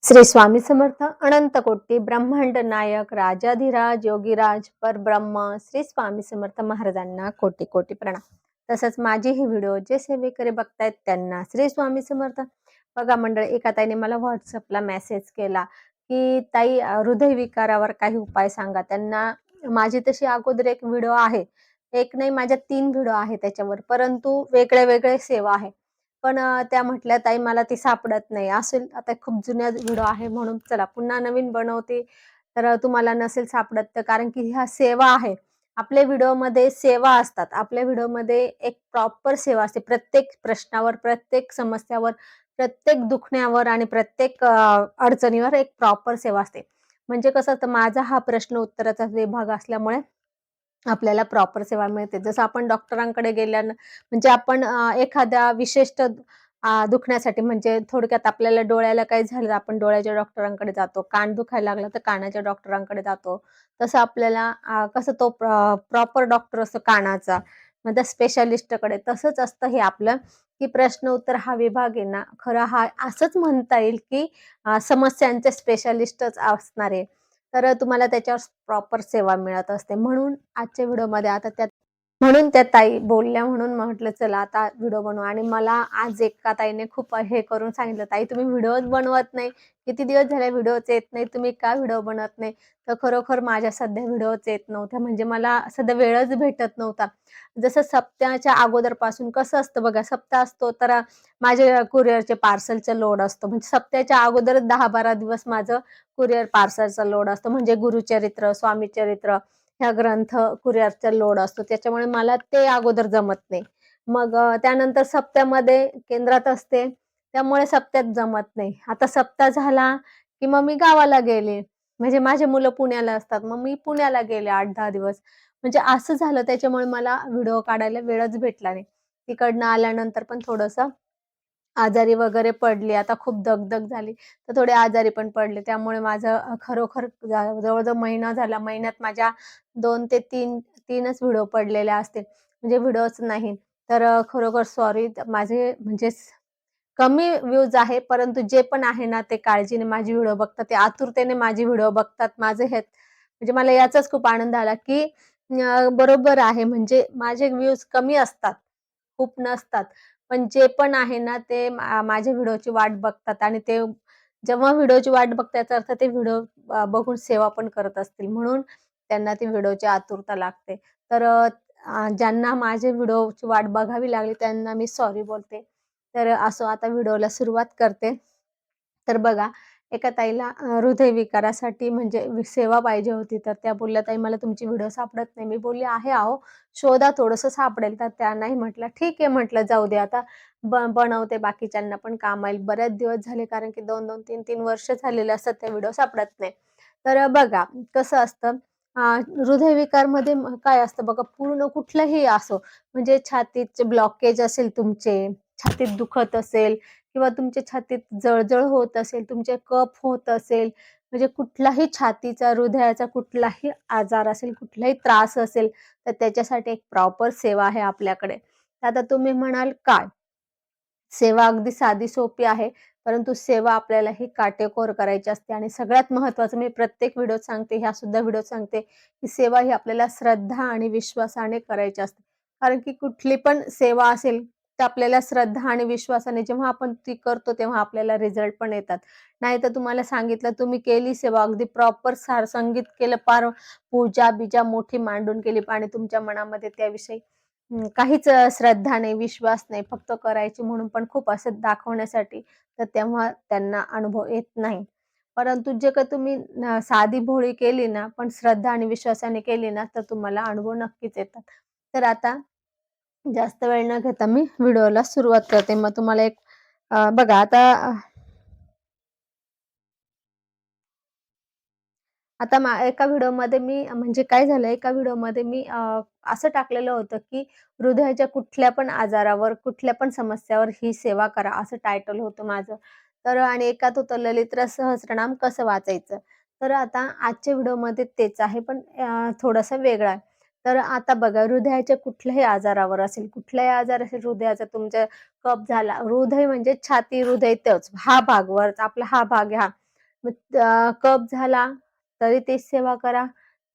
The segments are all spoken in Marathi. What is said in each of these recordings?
श्री स्वामी समर्थ अनंत कोटी ब्रह्मांड नायक राजाधिराज योगीराज परब्रह्म श्री स्वामी समर्थ महाराजांना कोटी कोटी प्रणाम. तसंच माझी ही व्हिडिओ जे सेवेकरी बघतायत त्यांना श्री स्वामी समर्थ. बघा मंडळ, एका ताईने मला व्हॉट्सअपला मेसेज केला की ताई हृदयविकारावर काही उपाय सांगा. त्यांना माझी तशी अगोदर एक व्हिडिओ आहे, एक नाही माझ्या 3 व्हिडिओ आहे त्याच्यावर, परंतु वेगळे वेगळे सेवा आहे. पण त्या म्हटल्या ताई मला ती सापडत नाही. असेल आता खूप जुन्या व्हिडिओ आहे म्हणून चला पुन्हा नवीन बनवते. तर तुम्हाला नसेल सापडत तर, कारण की ह्या सेवा आहे. आपल्या व्हिडिओमध्ये सेवा असतात. आपल्या व्हिडिओमध्ये एक प्रॉपर सेवा असते. प्रत्येक प्रश्नावर, प्रत्येक समस्यावर, प्रत्येक दुखण्यावर आणि प्रत्येक अडचणीवर एक प्रॉपर सेवा असते. म्हणजे कसं तर माझा हा प्रश्न उत्तराचा विभाग असल्यामुळे आपल्याला प्रॉपर सेवा मिळते. जसं आपण डॉक्टरांकडे गेल्यानं म्हणजे आपण एखाद्या विशिष्ट दुखण्यासाठी, म्हणजे थोडक्यात आपल्याला डोळ्याला काही झालं, आपण डोळ्याच्या डॉक्टरांकडे जातो. कान दुखायला लागलं तर कानाच्या डॉक्टरांकडे जातो. तसं आपल्याला कसं तो प्रॉपर डॉक्टर असतो कानाचा, मग त्या स्पेशालिस्टकडे. तसंच असतं हे आपलं, की प्रश्न उत्तर हा विभाग आहे ना, खरा हा असंच म्हणता येईल, की समस्यांचे स्पेशालिस्टच असणार आहे. तर तुम्हाला त्याच्यावर प्रॉपर सेवा मिळत असते. म्हणून आजच्या व्हिडिओमध्ये आता म्हणून त्या ताई बोलल्या म्हणून म्हटलं चला आता व्हिडिओ बनवू. आणि मला आज एका ताईने खूप हे करून सांगितलं, "ताई तुम्ही व्हिडिओच बनवत नाही. किती दिवस झाले व्हिडिओच येत नाही. तुम्ही का व्हिडिओ बनवत नाही?" तर खरोखर माझ्या सध्या व्हिडिओच येत नव्हत्या. म्हणजे मला सध्या वेळच भेटत नव्हता. जसं सप्ताहाच्या अगोदरपासून कसं असतं बघा, सप्ताह असतो तर माझे कुरिअरचे पार्सलचा लोड असतो. म्हणजे सप्ताहाच्या अगोदरच 10-12 दिवस माझं कुरिअर पार्सलचा लोड असतो. म्हणजे गुरुचरित्र, स्वामीचरित्र ह्या ग्रंथ कुरिअरचा लोड असतो. त्याच्यामुळे मला ते अगोदर जमत नाही. मग त्यानंतर सप्त्यामध्ये केंद्रात असते, त्यामुळे सप्त्यात जमत नाही. आता सप्ताह झाला, की मग मी गावाला गेले. म्हणजे माझी मुलं पुण्याला असतात. मग मी पुण्याला गेले 8-10 दिवस. म्हणजे असं झालं, त्याच्यामुळे मला व्हिडिओ काढायला वेळच भेटला नाही. तिकडनं आल्यानंतर पण थोडंसं आजारी वगैरे पडली. आता खूप दगदग झाली, तर थोडे आजारी पण पडले. त्यामुळे माझं खरोखर जवळ-जवळ महिना झाला. महिन्यात माझ्या 2 ते 3च व्हिडिओ पडलेले असतील. म्हणजे व्हिडिओच नाही. तर खरोखर सॉरी. माझे म्हणजे कमी व्ह्यूज आहे, परंतु जे पण आहे ना, ते काळजीने माझी व्हिडिओ बघतात. ते आतुरतेने माझी व्हिडिओ बघतात. माझं हे म्हणजे मला याचाच खूप आनंद आला, की बरोबर आहे. म्हणजे माझे व्ह्यूज कमी असतात, खूप नसतात. पण जे पण आहे ना, ते माझ्या व्हिडिओची वाट बघतात आणि ते जेव्हा व्हिडिओची वाट बघतात याचा अर्थ ते व्हिडिओ बघून सेवा पण करत असतील. म्हणून त्यांना ती व्हिडिओची आतुरता लागते. तर ज्यांना माझे व्हिडिओची वाट बघावी लागली त्यांना मी सॉरी बोलते. तर असो आता व्हिडिओला सुरुवात करते. तर बघा, एका ताईला हृदयविकारासाठी म्हणजे सेवा पाहिजे होती. तर त्या बोलल्या, "ताई मला तुमची व्हिडिओ सापडत नाही." मी बोलली, "आहे अहो, शोधा थोडंसं सापडेल." तर त्या नाही म्हटल्या. "ठीक आहे," म्हटलं, "जाऊ दे आता बनवते, बाकीच्यांना पण काम येईल." बरेच दिवस झाले, कारण की 2-2, 3-3 वर्ष झालेले असतात, त्या व्हिडिओ सापडत नाही. तर बघा कसं असतं, हृदयविकारमध्ये काय असतं बघा, पूर्ण कुठलंही असो, म्हणजे छातीचे ब्लॉकेज असेल तुमचे, छातीत दुखत असेल किंवा तुमच्या छातीत जळजळ होत असेल, तुमचे कफ होत असेल, म्हणजे कुठलाही छातीचा, हृदयाचा कुठलाही आजार असेल, कुठलाही त्रास असेल, तर त्याच्यासाठी एक प्रॉपर सेवा आहे आपल्याकडे. तर आता तुम्ही म्हणाल काय? सेवा अगदी साधी सोपी आहे, परंतु सेवा आपल्याला ही काटेकोर करायची असते. आणि सगळ्यात महत्त्वाचं मी प्रत्येक व्हिडिओत सांगते, ह्यासुद्धा व्हिडिओत सांगते, की सेवा ही आपल्याला श्रद्धा आणि विश्वासाने करायची असते. कारण की कुठली पण सेवा असेल, तर आपल्याला श्रद्धा आणि विश्वासाने जेव्हा आपण ती करतो, तेव्हा आपल्याला रिझल्ट पण येतात. नाहीतर तुम्हाला सांगितलं, तुम्ही केली सेवा, अगदी प्रॉपर संगीत केलं, पार पूजा-बिजा मोठी मांडून केली आणि तुमच्या मनामध्ये त्याविषयी काहीच श्रद्धा नाही, विश्वास नाही, फक्त करायची म्हणून पण खूप असं दाखवण्यासाठी, तर तेव्हा त्यांना अनुभव येत नाही. परंतु जे काही तुम्ही साधी भोळी केली ना, पण श्रद्धा आणि विश्वासाने केली ना, तर तुम्हाला अनुभव नक्कीच येतात. तर आता जास्त वेळ न घेता मी व्हिडिओला सुरुवात करते. मग तुम्हाला एक बघा आता आता एका व्हिडिओमध्ये मी म्हणजे काय झालं, एका व्हिडिओमध्ये मी असं टाकलेलं होतं, की हृदयाच्या कुठल्या पण आजारावर, कुठल्या पण समस्यावर ही सेवा करा, असं टायटल होतं माझं. तर आणि एकात होतं ललित सहस्त्रनाम कसं वाचायचं. तर आता आजच्या व्हिडिओमध्ये तेच आहे, पण थोडंसं वेगळं आहे. तर आता बघा, हृदयाच्या कुठल्याही आजारावर असेल, कुठलाही आजार असेल हृदयाचा, तुमचा कफ झाला, हृदय म्हणजे छाती, हृदय तोच हा भाग, वर आपला हा भाग आहे हा. कफ झाला तरी तेच सेवा करा.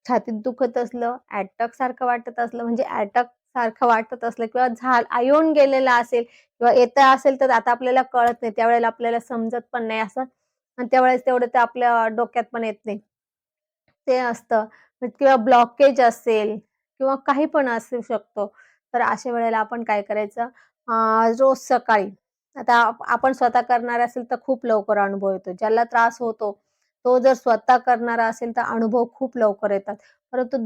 छातीत दुखत असलं, अटॅक सारखं वाटत असलं, म्हणजे अटॅक सारखं वाटत असलं किंवा येऊन गेलेला असेल किंवा येत असेल तर आता आपल्याला कळत नाही. त्यावेळेला आपल्याला समजत पण नाही असं आणि त्यावेळेस तेवढं ते आपल्या डोक्यात पण येत नाही. ते असतं किंवा ब्लॉकेज असेल किंवा काही पण असू शकतो. तर अशा वेळेला आपण काय करायचं रोज सकाळी आता आपण स्वतः करणार असेल तर खूप लवकर अनुभव येतो. ज्याला त्रास होतो, तो जर स्वतः करणारा असेल तर अनुभव खूप लवकर येतात. परंतु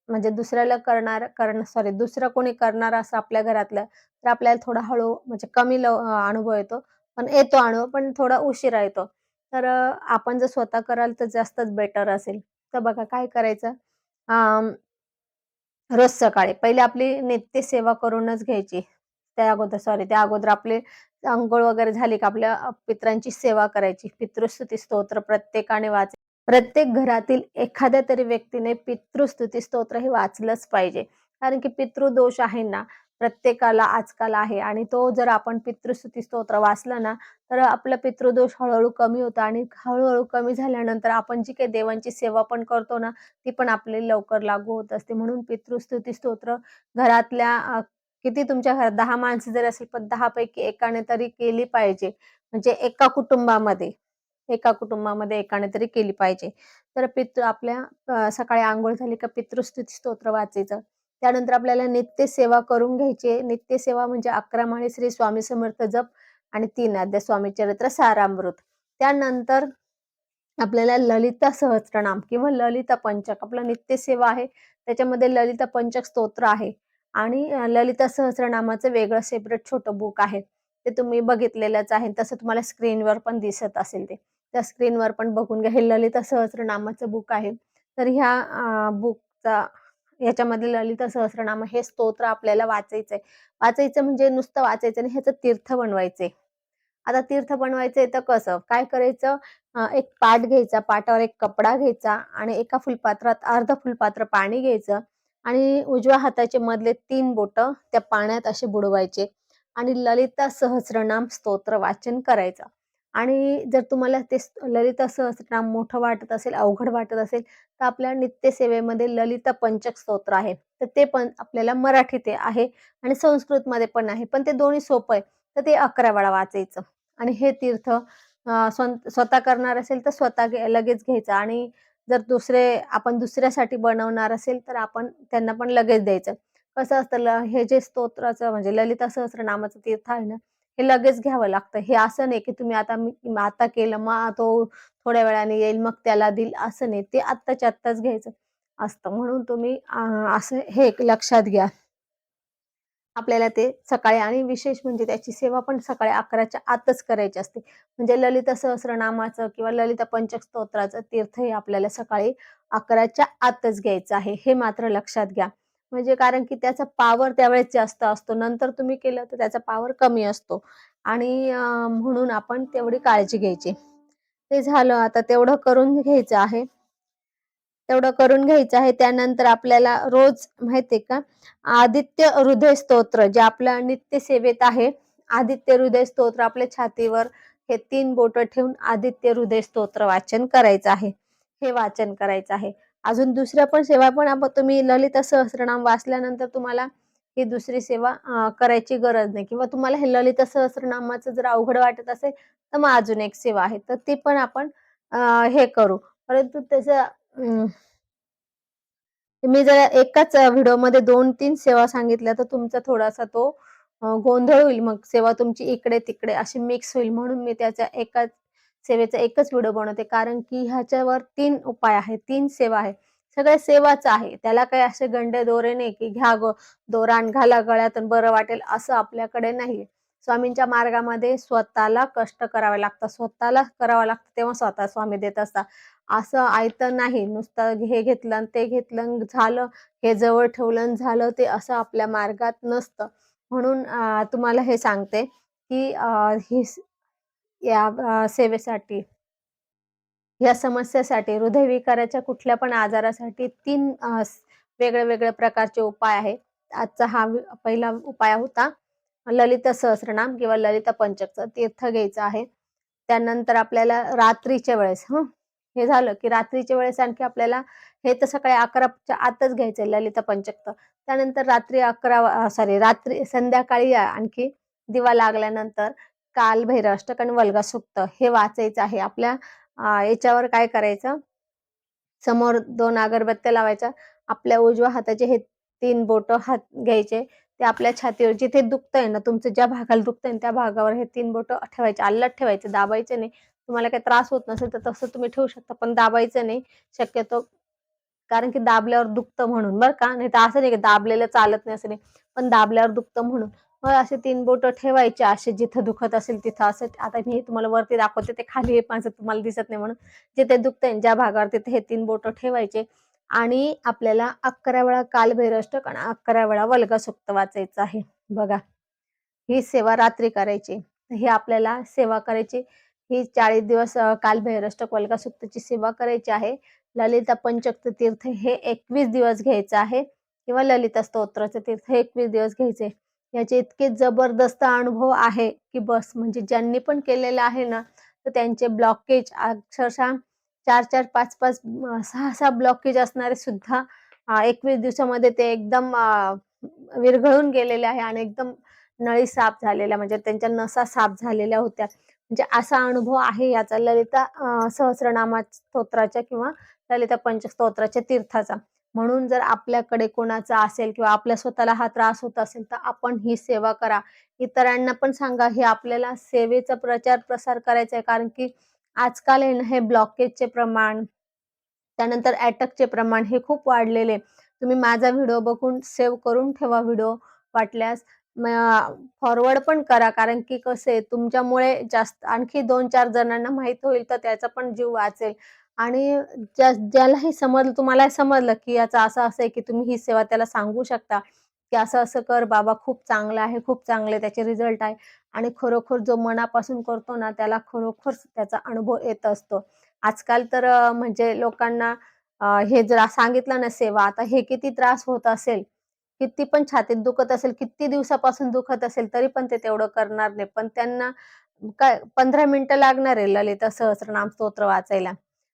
म्हणजे दुसऱ्याला दुसरं कोणी करणारं असं आपल्या घरातलं, तर आपल्याला थोडा हळू म्हणजे कमी अनुभव येतो. पण येतो अनुभव, पण थोडा उशिरा येतो. तर आपण जर स्वतः कराल तर जास्तच बेटर असेल. तर बघा काय करायचं रोज सकाळी पहिले आपली नित्यसेवा करूनच घ्यायची. त्या अगोदर आपले अंघोळ वगैरे झाली का आपल्या पितरांची सेवा करायची. पितृस्तुती स्तोत्र प्रत्येकाने प्रत्येक घरातील एखाद्या तरी व्यक्तीने पितृस्तुती स्तोत्र हे वाचलंच पाहिजे. कारण की पितृदोष आहे ना, प्रत्येकाला आजकाल आहे आणि तो जर आपण पितृस्तुती स्तोत्र वाचलं ना, तर आपला पितृदोष हळू कमी होतो आणि हळू कमी झाल्यानंतर आपण जी काही देवांची सेवा पण करतो ना, ती पण आपल्याला लवकर लागू होत असते. म्हणून पितृस्तुती स्तोत्र घरातल्या किती तुमच्या घरात 10 माणसं जरी असेल, पण 10 पैकी एकाने तरी केली पाहिजे. म्हणजे एका कुटुंबामध्ये एकाने तरी केली पाहिजे. तर आपल्या सकाळी अंघोळ झाली का पितृस्तुती स्तोत्र वाचायचं. त्यानंतर आपल्याला नित्यसेवा करून घ्यायची नित्यसेवा म्हणजे 11 माळी श्री स्वामी समर्थ जप आणि 3 अध्याय स्वामी चरित्र सारामृत. त्यानंतर आपल्याला ललिता सहस्त्रनाम किंवा ललिता पंचक आपलं नित्यसेवा आहे. त्याच्यामध्ये ललिता पंचक स्तोत्र आहे आणि ललिता सहस्त्रनामाचं वेगळं सेपरेट छोटं बुक आहे. ते तुम्ही बघितलेलंच आहे. तसं तुम्हाला स्क्रीनवर पण दिसत असेल ते. त्या स्क्रीनवर पण बघून घ्या. हे ललिता सहस्त्रनामाचं बुक आहे. तर बुकचा ह्याच्यामध्ये ललिता सहस्त्रनाम हे स्तोत्र आपल्याला वाचायचंय. वाचायचं म्हणजे नुसतं वाचायचं नाही, ह्याचं तीर्थ बनवायचंय. आता तीर्थ बनवायचंय तर कसं? काय करायचं? एक पाट घ्यायचा, पाटावर एक कपडा घ्यायचा आणि एका फुलपात्रात अर्ध फुलपात्र पाणी घ्यायचं आणि उजव्या हाताचे मधले 3 बोटं त्या पाण्यात असे बुडवायचे आणि ललिता सहस्रनाम स्तोत्र वाचन करायचं. आणि जर तुम्हाला ते ललिता सहस्रनाम मोठं वाटत असेल, अवघड वाटत असेल, तर आपल्या नित्यसेवेमध्ये ललिता पंचक स्तोत्र आहे. तर ते पण आपल्याला मराठीत आहे आणि संस्कृतमध्ये पण आहे. पण ते दोन्ही सोपं आहे. तर ते 11 वेळा वाचायचं. आणि हे तीर्थ स्वतः करणार असेल तर स्वतः लगेच घ्यायचं आणि जर आपण दुसऱ्यासाठी बनवणार असेल तर आपण त्यांना पण लगेच द्यायचं. कसं असतं हे जे स्तोत्राचं म्हणजे ललिता सहस्त्रनामाचं तीर्थ आहे ना, हे लगेच घ्यावं लागतं. हे असं नाही की तुम्ही मी आता केलं मग तो थोड्या वेळाने येईल मग त्याला देईल असं नाही. ते आत्ताच्या आत्ताच घ्यायचं असतं. म्हणून तुम्ही असं हे एक लक्षात घ्या. आपल्याला ते सकाळी आणि विशेष म्हणजे त्याची सेवा पण सकाळी 11च्या आतच करायची असते. म्हणजे ललिता सहस्रनामाचं किंवा ललिता पंचक स्तोत्राचं तीर्थही आपल्याला सकाळी 11च्या आतच घ्यायचं आहे. हे मात्र लक्षात घ्या. म्हणजे कारण की त्याचा पॉवर त्यावेळेस जास्त असतो. नंतर तुम्ही केलं तर त्याचा पॉवर कमी असतो आणि म्हणून आपण तेवढी काळजी घ्यायची. ते झालं आता तेवढं करून घ्यायचं आहे. तेवढं करून घ्यायचं आहे. त्यानंतर आपल्याला रोज माहिती का, आदित्य हृदय स्तोत्र जे आपल्या नित्य सेवेत आहे. आदित्य हृदय स्तोत्र आपल्या छातीवर हे 3 बोटं ठेवून आदित्य हृदय स्तोत्र वाचन करायचं आहे. हे वाचन करायचं आहे. अजून दुसऱ्या पण सेवा पण तुम्ही ललिता सहस्त्रनाम वाचल्यानंतर तुम्हाला ही दुसरी सेवा करायची गरज नाही किंवा तुम्हाला हे ललिता सहस्त्रनामाचं जर अवघड वाटत असेल, तर मग अजून एक सेवा आहे. तर ती पण आपण हे करू. परंतु त्याचं मी जर एकाच व्हिडिओमध्ये 2-3 सेवा सांगितल्या, तर तुमचा थोडासा तो गोंधळ होईल. मग सेवा तुमची इकडे-तिकडे अशी मिक्स होईल. म्हणून मी त्याच्या एकाच सेवेचा एकच व्हिडिओ बनवते. कारण की ह्याच्यावर 3 उपाय आहेत, 3 सेवा आहे. सगळ्या सेवाच आहे. त्याला काही असे गंडे दोरे नाही, की घ्या दोरा आणि घाला गळ्यात आणि बरं वाटेल असं आपल्याकडे नाहीये. स्वामींच्या मार्गामध्ये स्वतःला कष्ट करावे लागतात. स्वतःला करावं लागतं, तेव्हा स्वतः स्वामी देत असतात. असं आयतं नाही. नुसतं हे घेतलं आणि ते घेतलं आणि झालं, हे जवळ ठेवलं आणि झालं ते असं आपल्या मार्गात नसतं. म्हणून तुम्हाला हे सांगते, की या सेवेसाठी, या समस्येसाठी, हृदयविकाराच्या कुठल्या पण आजारासाठी 3 वेगळ्या-वेगळ्या प्रकारचे उपाय आहेत. आजचा हा पहिला उपाय होता ललिता सहस्त्रनाम किंवा ललिता पंचकचं तीर्थ घ्यायचं आहे. त्यानंतर आपल्याला रात्रीच्या वेळेस हे झालं की रात्रीच्या वेळेस आणखी आपल्याला हे तर सकाळी 11च्या आतच घ्यायचंय ललिता पंचक. त्यानंतर रात्री संध्याकाळी आणखी दिवा लागल्यानंतर काल भैरवाष्टक आणि वल्गा सूक्त हे वाचायचं आहे. आपल्या याच्यावर काय करायचं, समोर 2 अगरबत्त्या लावायच्या. आपल्या उजव्या हाताचे हे 3 बोटं हात घ्यायचे. ते आपल्या छातीवर जिथे दुखतंय ना, तुमचं ज्या भागाला दुखतंय ना, त्या भागावर हे 3 बोटं ठेवायचे. अलगद ठेवायचे, दाबायचे नाही. तुम्हाला काही त्रास होत नसेल तर तसं तुम्ही ठेवू शकता, पण दाबायचं नाही शक्यतो. कारण की दाबल्यावर दुखतं म्हणून बरं का. नाहीतर असं नाही की दाबलेलं चालत नाही असं नाही. पण दाबल्यावर दुखतं म्हणून. मग असे 3 बोटं ठेवायचे असे जिथं दुखत असेल तिथं. असं आता मी तुम्हाला वरती दाखवते, ते खाली आहे माझं तुम्हाला दिसत नाही म्हणून. जिथे दुखतंय ज्या भागावर तिथे हे 3 बोटं ठेवायचे आणि आपल्याला 11 वेळा कालभैरवाष्टक आणि 11 वेळा वल्गा सूक्त वाचायचं आहे. बघा, ही सेवा रात्री करायची. ही आपल्याला सेवा करायची. ही 40 दिवस कालभैरवाष्टक वल्गा सूक्तची सेवा करायची आहे. ललिता पंचक तीर्थ हे 21 दिवस घ्यायचं आहे किंवा ललिता स्तोत्राचं तीर्थ हे 21 दिवस घ्यायचे. याचे इतके जबरदस्त अनुभव आहे की बस. म्हणजे ज्यांनी पण केलेलं आहे ना, तर त्यांचे ब्लॉकेज अक्षरशः 4-4, 5-5, 6-6 ब्लॉकेज असणारे सुद्धा 21 दिवसामध्ये ते एकदम विरघळून गेलेले आहे आणि एकदम नळी साफ झालेल्या, म्हणजे त्यांच्या नसा साफ झालेल्या होत्या. म्हणजे असा अनुभव आहे याचा ललिता सहस्रनामा स्तोत्राच्या किंवा ललिता पंचक स्तोत्राच्या तीर्थाचा. म्हणून जर आपल्याकडे कोणाचा असेल किंवा आपल्या स्वतःला हा त्रास होत असेल तर आपण ही सेवा करा. इतरांना पण सांगा. हे आपल्याला सेवेचा प्रचार प्रसार करायचा आहे. कारण की आजकाल आहे ना, हे ब्लॉकेजचे प्रमाण, त्यानंतर अटॅकचे प्रमाण हे खूप वाढलेले. तुम्ही माझा व्हिडिओ बघून सेव्ह करून ठेवा व्हिडिओ. वाटल्यास फॉरवर्ड पण करा. कारण की कसं आहे, तुमच्यामुळे जास्त आणखी 2-4 जणांना माहीत होईल तर त्याचा पण जीव वाचेल. आणि ज्यालाही समजलं, तुम्हाला समजलं की याचं असं-असं आहे, की तुम्ही ही सेवा त्याला सांगू शकता, की असं-असं कर बाबा, खूप चांगलं आहे, खूप चांगले त्याचे रिझल्ट आहे. आणि खरोखर जो मनापासून करतो ना, त्याला खरोखर त्याचा अनुभव येत असतो. आजकाल तर म्हणजे लोकांना हे जर सांगितलं ना सेवा, आता हे किती त्रास होत असेल, किती पण छातीत दुखत असेल, किती दिवसापासून दुखत असेल, तरी पण ते तेवढं करणार नाही. पण त्यांना काय 15 मिनिटं लागणार आहे ललिता सहस्रनाम स्तोत्र वाचायला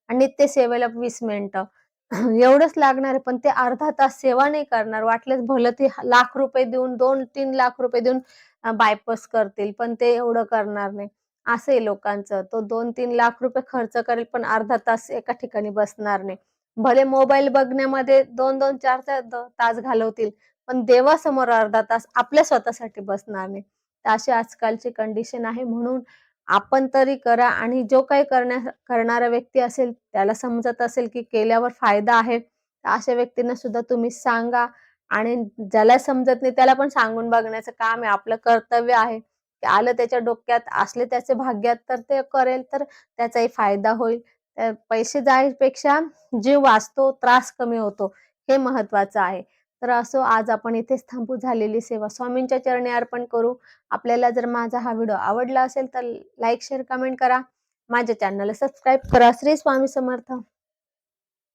आणि नित्य सेवेला 20 मिनिटं. एवढंच लागणार आहे. पण ते अर्धा तास सेवा नाही करणार. वाटल्यास भलं ते लाख रुपये देऊन, 2-3 लाख रुपये देऊन बायपास करतील, पण ते एवढं करणार नाही. असं आहे लोकांचं. तो 2-3 लाख रुपये खर्च करेल, पण अर्धा तास एका ठिकाणी बसणार नाही. भले मोबाईल बघण्यामध्ये 2-2, 4-4 तास घालवतील, पण देवासमोर अर्धा तास आपल्या स्वतःसाठी बसणार नाही. तर अशी आजकालची कंडिशन आहे. म्हणून आपण तरी करा आणि जो काही करणारा व्यक्ती असेल, त्याला समजत असेल की केल्यावर फायदा आहे, तर अशा व्यक्तींना सुद्धा तुम्ही सांगा. आणि ज्याला समजत नाही त्याला पण सांगून बघण्याचं काम आहे. आपलं कर्तव्य आहे. ते आलं त्याच्या डोक्यात, असले त्याचे भाग्यात, तर ते करेल, तर त्याचाही फायदा होईल. पैसे जाण्यापेक्षा जीव वाचतो, त्रास कमी होतो, हे महत्त्वाचं आहे. तर असो, आज आपण इथेच थांबू. झालेली सेवा स्वामींच्या चरणी अर्पण करू. आपल्याला जर माझा हा व्हिडिओ आवडला असेल तर लाईक, शेअर, कमेंट करा. माझ्या चॅनलला सबस्क्राईब करा. श्री स्वामी समर्थ.